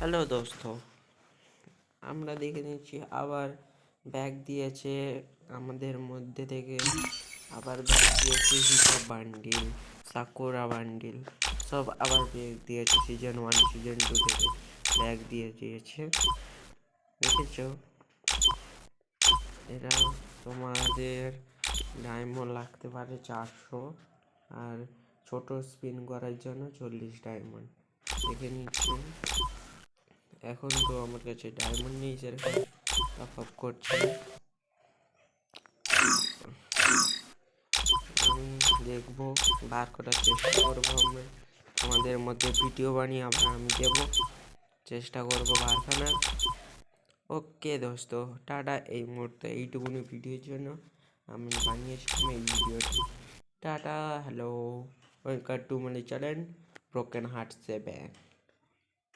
Hello দোস্ত, আমরা দেখে নিচ্ছি আবার ব্যাগ দিয়েছে আমাদের মধ্যে থেকে। আবার ব্যাগ দিয়েছে হিপো বান্ডিল, সাকুরা বান্ডিল, সব আবার ব্যাগ দিয়েছে সিজন 1 সিজন 2 থেকে ব্যাগ দিয়েছে। দেখেছো, এরা তোমাদের ডায়মন্ড লাগতে পারে 400, আর ছোট স্পিন করার জন্য 40 ডায়মন্ড। দেখে নিচ্ছি, এখন তো আমার কাছে ডায়মন্ড নেই, সেরকম টপ আপ করছি। আমি দেখবো, বার করার চেষ্টা করবো। আমরা আমাদের মধ্যে ভিডিও বানিয়ে আবার আমি দেবো, চেষ্টা করবো বার করার। ওকে দোস্ত, টাটা। এই মুহূর্তে এইটুকুনি ভিডিওর জন্য আমি বানিয়েছিলাম এই ভিডিওটি। Tata, hello, welcome to my channel broken heart 7।